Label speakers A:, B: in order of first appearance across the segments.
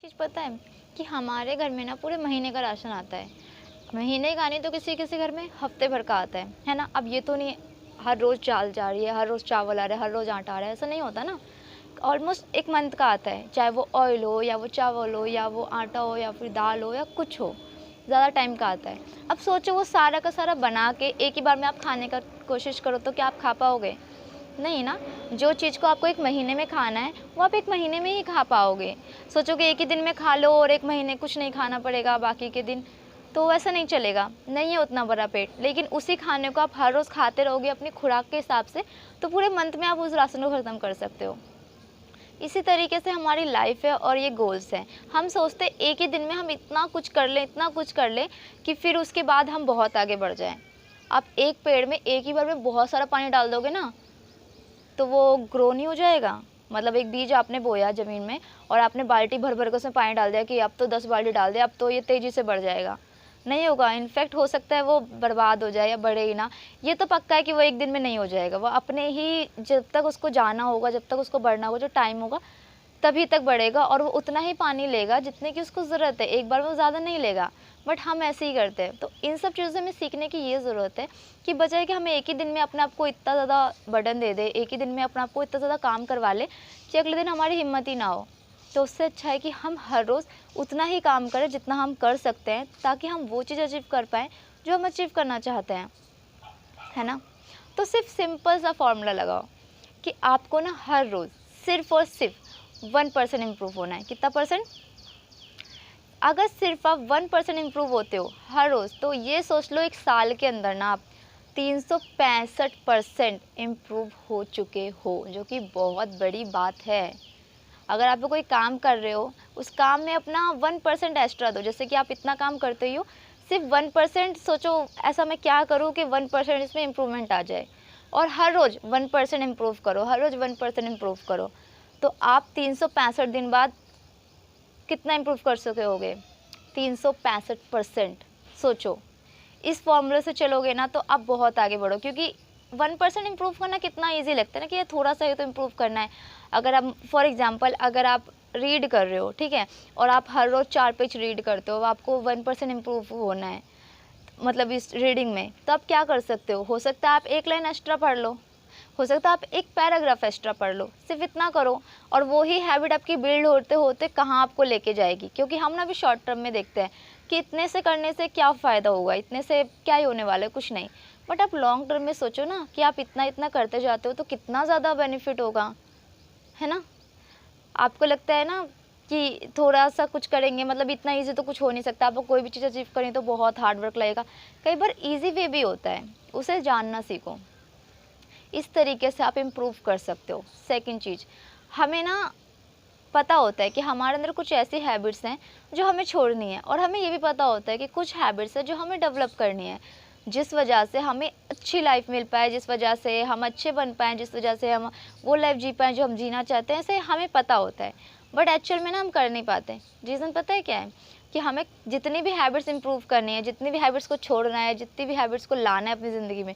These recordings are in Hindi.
A: चीज़ पता है कि हमारे घर में ना पूरे महीने का राशन आता है। महीने का नहीं तो किसी-किसी घर में हफ्ते भर का आता है ना? अब ये तो नहीं हर रोज़ दाल जा रही है, हर रोज़ चावल आ रहा है, हर रोज़ आटा आ रहा है, ऐसा नहीं होता ना। ऑलमोस्ट 1 मंथ का आता है, चाहे वो ऑयल हो या वो चावल हो या वो आटा हो या फिर दाल हो या कुछ हो, ज़्यादा टाइम का आता है। अब सोचो वो सारा का सारा बना के एक ही बार में आप खाने का कोशिश करो तो क्या आप खा पाओगे? नहीं ना। जो चीज़ को आपको 1 महीने में खाना है, वो आप 1 महीने में ही खा पाओगे। सोचोगे एक ही दिन में खा लो और 1 महीने कुछ नहीं खाना पड़ेगा बाकी के दिन, तो ऐसा नहीं चलेगा, नहीं है उतना बड़ा पेट। लेकिन उसी खाने को आप हर रोज़ खाते रहोगे अपनी खुराक के हिसाब से, तो पूरे मंथ में आप उस राशन को ख़त्म कर सकते हो। इसी तरीके से हमारी लाइफ है और ये गोल्स हैं। हम सोचते हैं एक ही दिन में हम इतना कुछ कर लें, इतना कुछ कर लें कि फिर उसके बाद हम बहुत आगे बढ़ जाएँ। आप एक पेड़ में एक ही बार में बहुत सारा पानी डाल दोगे ना, तो वो ग्रो नहीं हो जाएगा। मतलब एक बीज आपने बोया ज़मीन में और आपने बाल्टी भर-भर के उसमें पानी डाल दिया कि अब तो 10 बाल्टी डाल दिया, अब तो ये तेज़ी से बढ़ जाएगा। नहीं होगा, इनफैक्ट हो सकता है वो बर्बाद हो जाए या बढ़े ही ना। ये तो पक्का है कि वो एक दिन में नहीं हो जाएगा। वो अपने ही जब तक उसको जाना होगा, जब तक उसको बढ़ना होगा, जो टाइम होगा, तभी तक बढ़ेगा और वो उतना ही पानी लेगा जितने की उसको ज़रूरत है। एक बार में वो ज़्यादा नहीं लेगा, बट हम ऐसे ही करते हैं। तो इन सब चीज़ों से हमें सीखने की ये ज़रूरत है कि बजाय कि हमें एक ही दिन में अपने आप को इतना ज़्यादा बर्डन दे दे, एक ही दिन में अपने आप को इतना ज़्यादा काम करवा ले कि अगले दिन हमारी हिम्मत ही ना हो। तो उससे अच्छा है कि हम हर रोज़ उतना ही काम करें जितना हम कर सकते हैं, ताकि हम वो चीज़ अचीव कर पाएँ जो हम अचीव करना चाहते हैं, है ना? तो सिर्फ सिंपल सा फॉर्मूला लगाओ कि आपको ना हर रोज़ सिर्फ़ और सिर्फ 1% इम्प्रूव होना है। कितना परसेंट? अगर सिर्फ आप 1% इम्प्रूव होते हो हर रोज़, तो ये सोच लो 1 साल के अंदर ना आप 365% इम्प्रूव हो चुके हो, जो कि बहुत बड़ी बात है। अगर आप कोई काम कर रहे हो, उस काम में अपना 1% एक्स्ट्रा दो। जैसे कि आप इतना काम करते ही हो, सिर्फ 1% सोचो ऐसा मैं क्या करूँ कि 1% इसमें इम्प्रूवमेंट आ जाए, और हर रोज़ 1% इम्प्रूव करो, हर रोज़ 1% इम्प्रूव करो। तो आप 365 दिन बाद कितना इम्प्रूव कर सके होगे? 365%। सोचो, इस फॉर्मूले से चलोगे ना तो आप बहुत आगे बढ़ो, क्योंकि 1% इम्प्रूव करना कितना ईज़ी लगता है ना कि ये थोड़ा सा ही तो इम्प्रूव करना है। अगर आप फॉर एग्ज़ाम्पल अगर आप रीड कर रहे हो, ठीक है? और आप हर रोज़ 4 पेज रीड करते हो, आपको 1% इम्प्रूव होना है, मतलब इस रीडिंग में, तो आप क्या कर सकते हो सकता है आप 1 लाइन एक्स्ट्रा पढ़ लो, हो सकता है आप 1 पैराग्राफ एक्स्ट्रा पढ़ लो, सिर्फ इतना करो और वो ही हैबिट आपकी बिल्ड होते-होते कहाँ आपको लेके जाएगी। क्योंकि हम ना अभी शॉर्ट टर्म में देखते हैं कि इतने से करने से क्या फ़ायदा होगा, इतने से क्या ही होने वाला है, कुछ नहीं। बट आप लॉन्ग टर्म में सोचो ना कि आप इतना-इतना करते जाते हो तो कितना ज़्यादा बेनिफिट होगा, है ना? आपको लगता है ना कि थोड़ा-सा कुछ करेंगे, मतलब इतना ईज़ी तो कुछ हो नहीं सकता, आपको कोई भी चीज़ अचीव करनी तो बहुत हार्ड वर्क लगेगा। कई बार ईज़ी वे भी होता है, उसे जानना सीखो। इस तरीके से आप इम्प्रूव कर सकते हो। सेकंड चीज़, हमें ना पता होता है कि हमारे अंदर कुछ ऐसी हैबिट्स हैं जो हमें छोड़नी है, और हमें ये भी पता होता है कि कुछ हैबिट्स हैं जो हमें डेवलप करनी है, जिस वजह से हमें अच्छी लाइफ मिल पाए, जिस वजह से हम अच्छे बन पाएँ, जिस वजह से हम वो लाइफ जी पाएँ जो हम जीना चाहते हैं, ऐसे हमें पता होता है। बट एक्चुअल में ना हम कर नहीं पाते। रीज़न पता है क्या है? कि हमें जितनी भी हैबिट्स इम्प्रूव करनी है, जितनी भी हैबिट्स को छोड़ना है, जितनी भी हैबिट्स को लाना है अपनी ज़िंदगी में,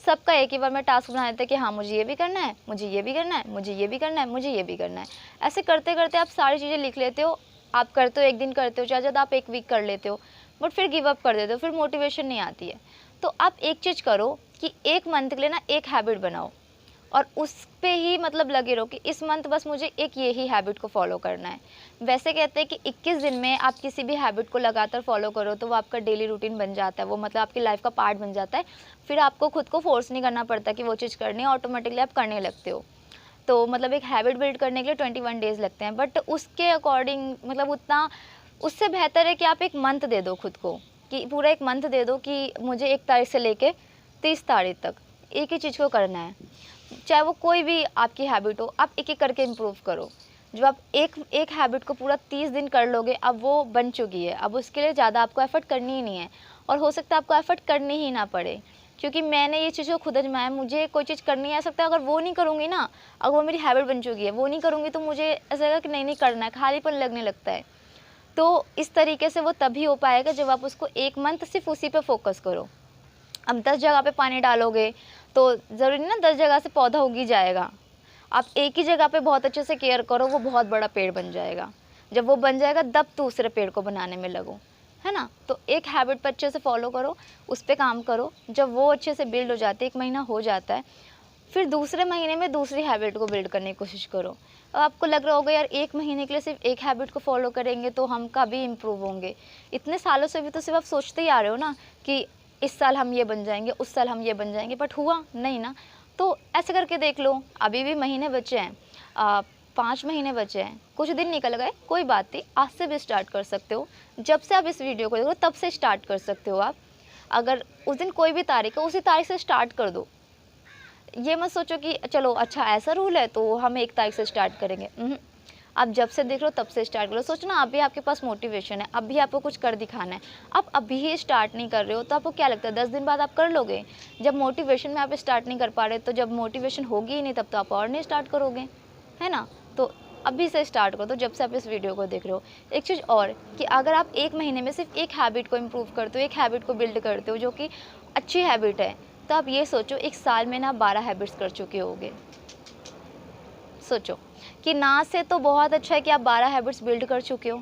A: सबका एक ही बार में टास्क बना देते हैं कि हाँ, मुझे ये भी करना है, मुझे ये भी करना है, मुझे ये भी करना है, मुझे ये भी करना है। ऐसे करते-करते आप सारी चीज़ें लिख लेते हो, आप करते हो, 1 दिन करते हो, ज़्यादा आप 1 वीक कर लेते हो, बट फिर गिव अप कर देते हो, फिर मोटिवेशन नहीं आती है। तो आप एक चीज़ करो कि 1 मंथ के लिए ना 1 हैबिट बनाओ और उस पे ही मतलब लगे रहो कि इस मंथ बस मुझे एक ये ही हैबिट को फॉलो करना है। वैसे कहते हैं कि 21 दिन में आप किसी भी हैबिट को लगातार फॉलो करो तो वो आपका डेली रूटीन बन जाता है, वो मतलब आपकी लाइफ का पार्ट बन जाता है। फिर आपको खुद को फोर्स नहीं करना पड़ता कि वो चीज़ करनी है, ऑटोमेटिकली आप करने लगते हो। तो मतलब एक हैबिट बिल्ड करने के लिए 21 डेज़ लगते हैं, बट उसके अकॉर्डिंग मतलब उतना, उससे बेहतर है कि आप 1 मंथ दे दो खुद को, कि पूरा 1 मंथ दे दो कि मुझे 1 तारीख से लेके 30 तारीख तक एक ही चीज़ को करना है। चाहे वो कोई भी आपकी हैबिट हो, आप एक-एक करके इम्प्रूव करो। जब आप एक एक हैबिट को पूरा 30 दिन कर लोगे, अब वो बन चुकी है, अब उसके लिए ज़्यादा आपको एफ़र्ट करनी ही नहीं है, और हो सकता है आपको एफ़र्ट करनी ही ना पड़े। क्योंकि मैंने ये चीज़ को खुद आज़माया, मुझे कोई चीज़ करनी है, सकता है अगर वो नहीं करूँगी ना, अगर वो मेरी हैबिट बन चुकी है, वो नहीं करूँगी तो मुझे ऐसा लगेगा कि नहीं करना है, खालीपन लगने लगता है। तो इस तरीके से वो तभी हो पाएगा जब आप उसको 1 मंथ सिर्फ़ उसी पे फ़ोकस करो। अब 10 जगह पे पानी डालोगे तो ज़रूरी नहीं ना 10 जगह से पौधा उग ही जाएगा। आप एक ही जगह पे बहुत अच्छे से केयर करो, वो बहुत बड़ा पेड़ बन जाएगा। जब वो बन जाएगा तब दूसरे पेड़ को बनाने में लगो, है ना। तो एक हैबिट पर अच्छे से फॉलो करो, उस पर काम करो। जब वो अच्छे से बिल्ड हो जाती है, 1 महीना हो जाता है, फिर दूसरे महीने में दूसरी हैबिट को बिल्ड करने की कोशिश करो। अब आपको लग रहा होगा यार 1 महीने के लिए सिर्फ एक हैबिट को फॉलो करेंगे तो हम कभी इम्प्रूव होंगे। इतने सालों से भी तो सिर्फ आप सोचते ही आ रहे हो ना कि इस साल हम ये बन जाएंगे, उस साल हम ये बन जाएंगे, बट हुआ नहीं ना। तो ऐसे करके देख लो, अभी भी महीने बचे हैं, 5 महीने बचे हैं, कुछ दिन निकल गए, कोई बात नहीं, आज से भी स्टार्ट कर सकते हो। जब से आप इस वीडियो को देखो तब से स्टार्ट कर सकते हो आप। अगर उस दिन कोई भी तारीख है, उसी तारीख से स्टार्ट कर दो। ये मत सोचो कि चलो अच्छा ऐसा रूल है तो हम 1 तारीख से स्टार्ट करेंगे। आप जब से देख लो तब से स्टार्ट करो। सोचो ना, अभी आपके पास मोटिवेशन है, अभी आपको कुछ कर दिखाना है, आप अभी ही स्टार्ट नहीं कर रहे हो तो आपको क्या लगता है 10 दिन बाद आप कर लोगे? जब मोटिवेशन में आप स्टार्ट नहीं कर पा रहे, तो जब मोटिवेशन होगी ही नहीं तब तो आप और नहीं स्टार्ट करोगे, है ना। तो अभी से स्टार्ट कर दो, जब से आप इस वीडियो को देख रहे हो। एक चीज़ और कि अगर आप 1 महीने में सिर्फ एक हैबिट को इम्प्रूव करते हो, एक हैबिट को बिल्ड करते हो जो कि अच्छी हैबिट है, तो आप ये सोचो 1 साल में ना 12 हैबिट्स कर चुके होगे। सोचो कि ना से तो बहुत अच्छा है कि आप 12 हैबिट्स बिल्ड कर चुके हो।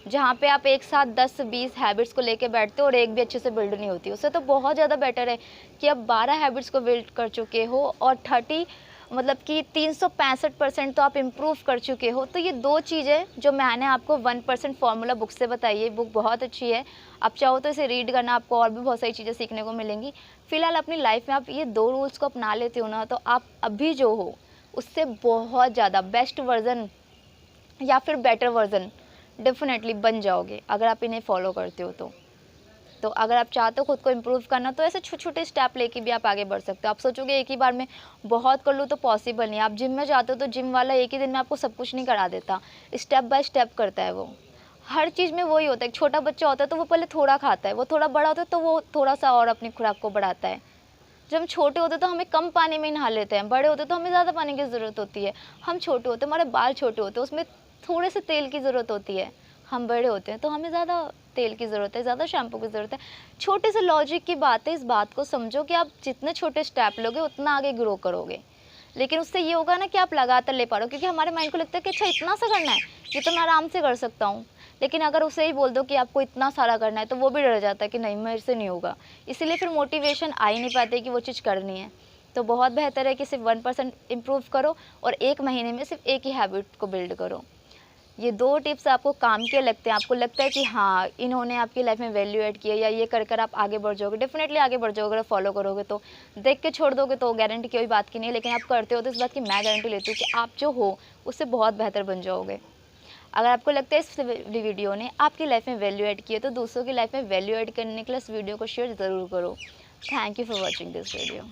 A: जहाँ पे आप एक साथ 10-20 हैबिट्स को लेके बैठते हो और एक भी अच्छे से बिल्ड नहीं होती, उससे तो बहुत ज़्यादा बेटर है कि आप 12 हैबिट्स को बिल्ड कर चुके हो और 30 मतलब कि 365% तो आप इम्प्रूव कर चुके हो। तो ये 2 चीज़ें जो मैंने आपको 1% फार्मूला बुक से बताई है, बुक बहुत अच्छी है। आप चाहो तो इसे रीड करना, आपको और भी बहुत सारी चीज़ें सीखने को मिलेंगी। फ़िलहाल अपनी लाइफ में आप ये 2 रूल्स को अपना लेते हो ना, तो आप अभी जो हो उससे बहुत ज़्यादा बेस्ट वर्ज़न या फिर बेटर वर्ज़न डेफिनेटली बन जाओगे अगर आप इन्हें फॉलो करते हो तो अगर आप चाहते हो खुद को इम्प्रूव करना, तो ऐसे छोटे छोटे स्टेप लेके भी आप आगे बढ़ सकते हो। आप सोचोगे एक ही बार में बहुत कर लूँ तो पॉसिबल नहीं। आप जिम में जाते हो तो जिम वाला एक ही दिन में आपको सब कुछ नहीं करा देता, स्टेप बाय स्टेप करता है वो। हर चीज़ में वही होता है। एक छोटा बच्चा होता है तो वो पहले थोड़ा खाता है, वो थोड़ा बड़ा होता है तो वो थोड़ा सा और अपनी खुराक को बढ़ाता है। जब हम छोटे होते तो हमें कम पानी में नहा लेते हैं, बड़े होते तो हमें ज़्यादा पानी की ज़रूरत होती है। हम छोटे होते, हमारे बाल छोटे होते, उसमें थोड़े से तेल की ज़रूरत होती है। हम बड़े होते हैं तो हमें ज़्यादा तेल की ज़रूरत है, ज़्यादा शैम्पू की ज़रूरत है। छोटे से लॉजिक की बात है, इस बात को समझो कि आप जितने छोटे स्टेप लोगे उतना आगे ग्रो करोगे। लेकिन उससे ये होगा ना कि आप लगातार ले पा रहे हो, क्योंकि हमारे माइंड को लगता है कि अच्छा इतना सा करना है, ये तो मैं आराम से कर सकता हूँ। लेकिन अगर उसे ही बोल दो कि आपको इतना सारा करना है तो वो भी डर जाता है कि नहीं मेरे से नहीं होगा। इसीलिए फिर मोटिवेशन आ ही नहीं पाती कि वो चीज़ करनी है। तो बहुत बेहतर है कि सिर्फ 1% इम्प्रूव करो और 1 महीने में सिर्फ एक ही हैबिट को बिल्ड करो। ये 2 टिप्स आपको काम के लगते हैं, आपको लगता है कि हाँ इन्होंने आपकी लाइफ में वैल्यू ऐड किया, या ये कर आप आगे बढ़ जाओगे, डेफिनेटली आगे बढ़ जाओगे। अगर फॉलो करोगे तो, देख के छोड़ दोगे तो गारंटी कोई बात की नहीं, लेकिन आप करते हो तो इस बात की मैं गारंटी लेती हूँ कि आप जो हो उससे बहुत बेहतर बन जाओगे। अगर आपको लगता है इस वीडियो ने आपकी लाइफ में वैल्यू ऐड की है तो दूसरों की लाइफ में वैल्यू ऐड करने के लिए इस वीडियो को शेयर ज़रूर करो। Thank you for watching this video.